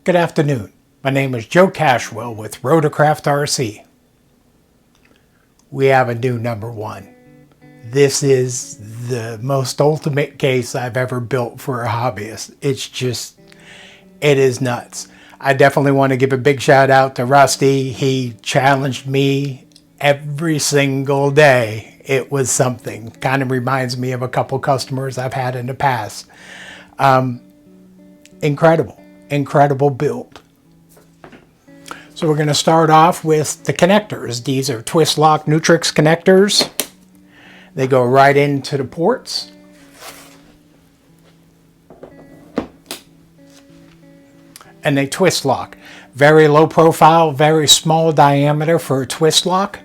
Good afternoon. My name is Joe Cashwell with Rotorcraft RC. We have a new number one. This is the most ultimate case I've ever built for a hobbyist. It is nuts. I definitely want to give a big shout out to Rusty. He challenged me every single day. It was something. Kind of reminds me of a couple customers I've had in the past. Incredible build. So we're going to start off with the connectors. These are twist lock Nutrix connectors. They go right into the ports. And they twist lock. Very low profile, very small diameter for a twist lock.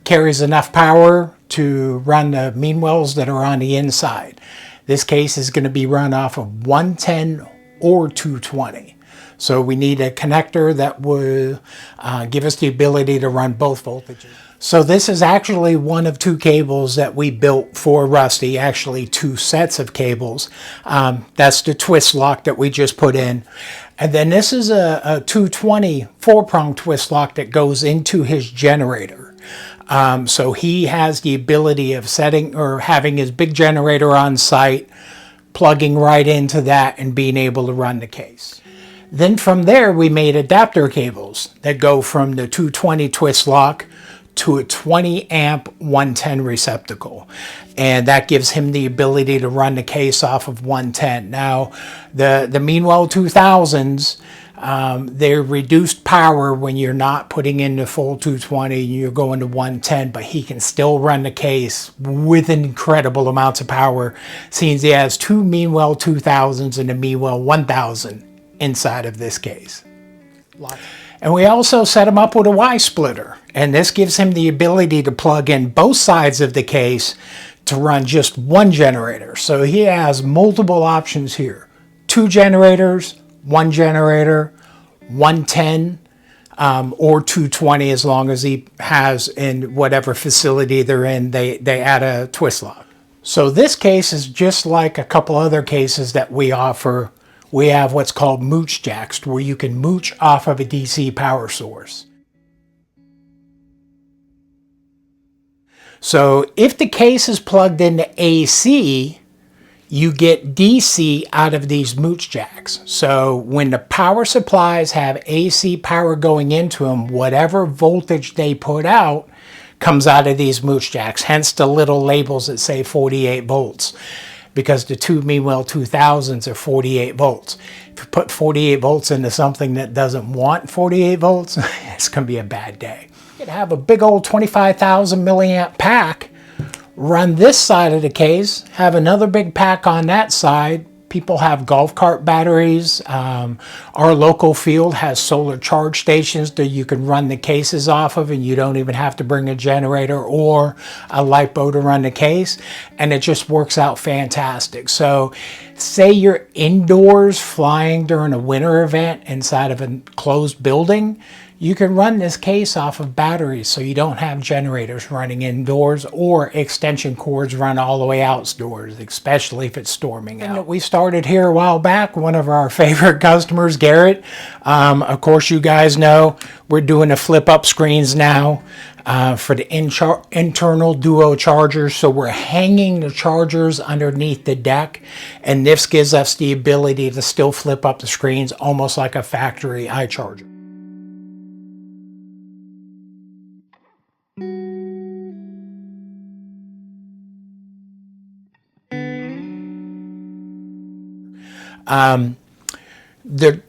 Carries enough power to run the mean wells that are on the inside. This case is going to be run off of 110 or 220. So we need a connector that will give us the ability to run both voltages. So this is actually one of two cables that we built for Rusty, actually two sets of cables. That's the twist lock that we just put in. And then this is a 220 4-prong twist lock that goes into his generator. So he has the ability of setting or having his big generator on site, plugging right into that and being able to run the case. Then from there we made adapter cables that go from the 220 twist lock to a 20 amp 110 receptacle, and that gives him the ability to run the case off of 110. Now the Meanwell 2000s, they're reduced power when you're not putting in the full 220, you're going to 110, but he can still run the case with incredible amounts of power, since he has two Meanwell 2000s and a Meanwell 1000 inside of this case. And we also set him up with a Y splitter, and this gives him the ability to plug in both sides of the case to run just one generator. So he has multiple options here. Two generators, one generator, 110 or 220, as long as he has in whatever facility they're in, they add a twist lock. So this case is just like a couple other cases that we offer. We have what's called mooch jacks, where you can mooch off of a DC power source. So if the case is plugged into AC, you get DC out of these mooch jacks. So when the power supplies have AC power going into them, whatever voltage they put out comes out of these mooch jacks. Hence the little labels that say 48 volts. Because the two Meanwell 2000s are 48 volts. If you put 48 volts into something that doesn't want 48 volts, it's going to be a bad day. You could have a big old 25,000 milliamp pack, run this side of the case, have another big pack on that side. People have golf cart batteries. Our local field has solar charge stations that you can run the cases off of, and you don't even have to bring a generator or a LiPo to run the case, and it just works out fantastic. So say you're indoors flying during a winter event inside of a closed building, you can run this case off of batteries, so you don't have generators running indoors or extension cords run all the way outdoors, especially if it's storming out. We started here a while back, one of our favorite customers, Garrett. Of course, you guys know we're doing the flip-up screens now for the internal duo chargers. So we're hanging the chargers underneath the deck, and this gives us the ability to still flip up the screens almost like a factory iCharger.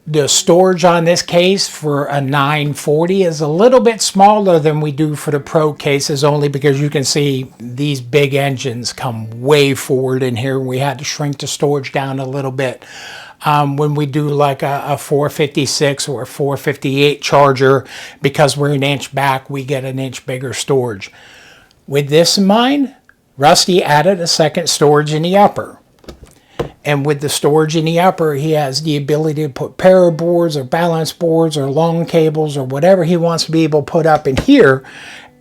The storage on this case for a 940 is a little bit smaller than we do for the Pro cases, only because you can see these big engines come way forward in here. We had to shrink the storage down a little bit. When we do like a 456 or a 458 charger, because we're an inch back, we get an inch bigger storage. With this in mind, Rusty added a second storage in the upper. And with the storage in the upper, he has the ability to put para boards or balance boards or long cables or whatever he wants to be able to put up in here,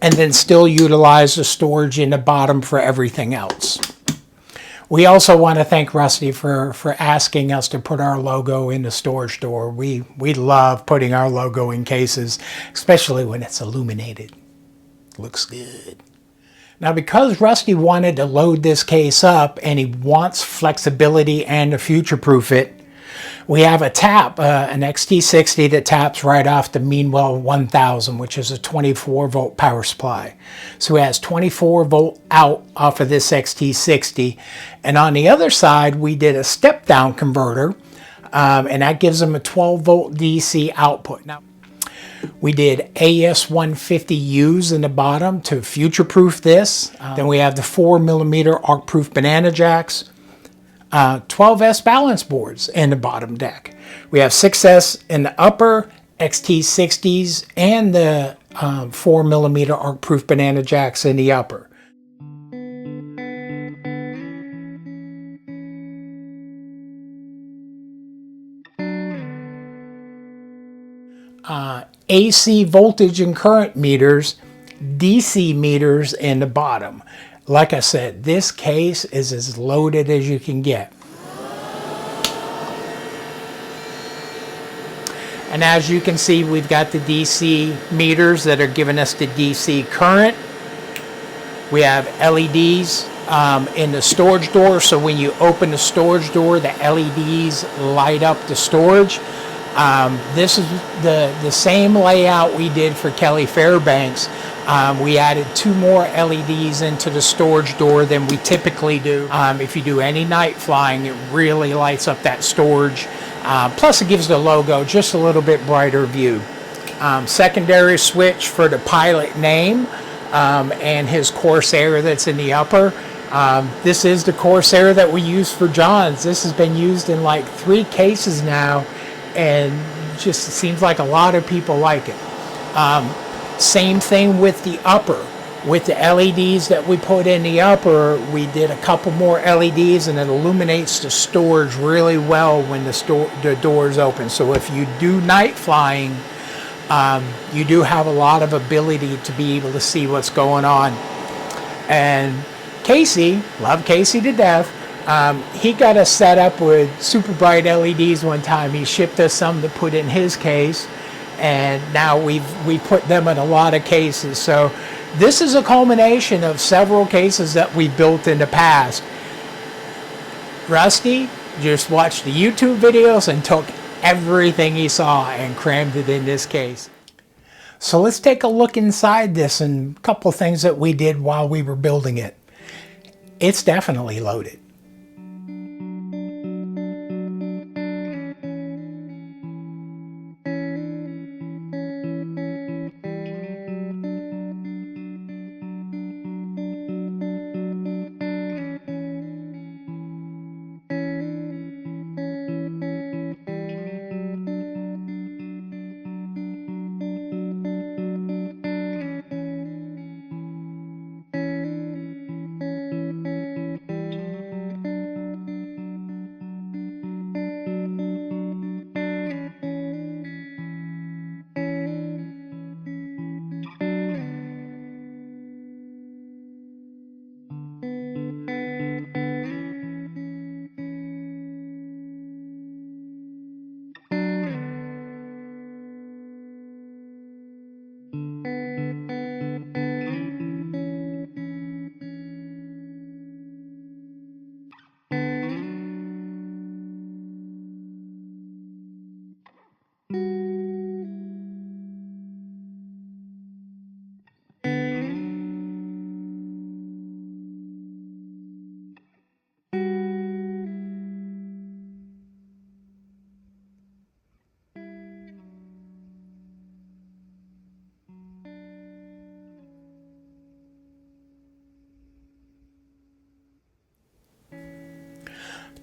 and then still utilize the storage in the bottom for everything else. We also want to thank Rusty for asking us to put our logo in the storage door. We love putting our logo in cases, especially when it's illuminated. Looks good. Now, because Rusty wanted to load this case up and he wants flexibility and to future-proof it, we have a tap, an XT60 that taps right off the Meanwell 1000, which is a 24-volt power supply. So it has 24-volt out off of this XT60. And on the other side, we did a step-down converter, and that gives them a 12-volt DC output. Now, we did AS150Us in the bottom to future-proof this. Then we have the 4mm arc-proof banana jacks. 12S balance boards in the bottom deck. We have 6S in the upper, XT60s, and the 4mm arc-proof banana jacks in the upper. AC voltage and current meters, DC meters in the bottom. Like I said, this case is as loaded as you can get. And as you can see, we've got the DC meters that are giving us the DC current. We have LEDs in the storage door, so when you open the storage door, the LEDs light up the storage. This is the same layout we did for Kelly Fairbanks. We added 2 more LEDs into the storage door than we typically do. If you do any night flying, it really lights up that storage. Plus it gives the logo just a little bit brighter view. Secondary switch for the pilot name and his Corsair that's in the upper. This is the Corsair that we use for John's. This has been used in like 3 cases now, and just seems like a lot of people like it. Same thing with the upper. With the LEDs that we put in the upper, we did a couple more LEDs, and it illuminates the storage really well when the doors open. So if you do night flying, you do have a lot of ability to be able to see what's going on. And Casey, love Casey to death, he got us set up with super bright LEDs one time. He shipped us some to put in his case, and now we put them in a lot of cases. So this is a culmination of several cases that we built in the past. Rusty just watched the YouTube videos and took everything he saw and crammed it in this case. So let's take a look inside this and a couple things that we did while we were building it. It's definitely loaded.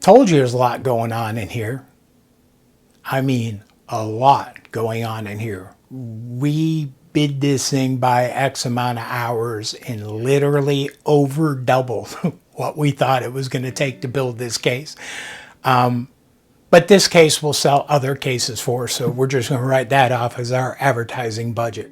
Told you there's a lot going on in here. I mean, a lot going on in here. We bid this thing by X amount of hours and literally over doubled what we thought it was going to take to build this case. But this case will sell other cases for us, so we're just going to write that off as our advertising budget.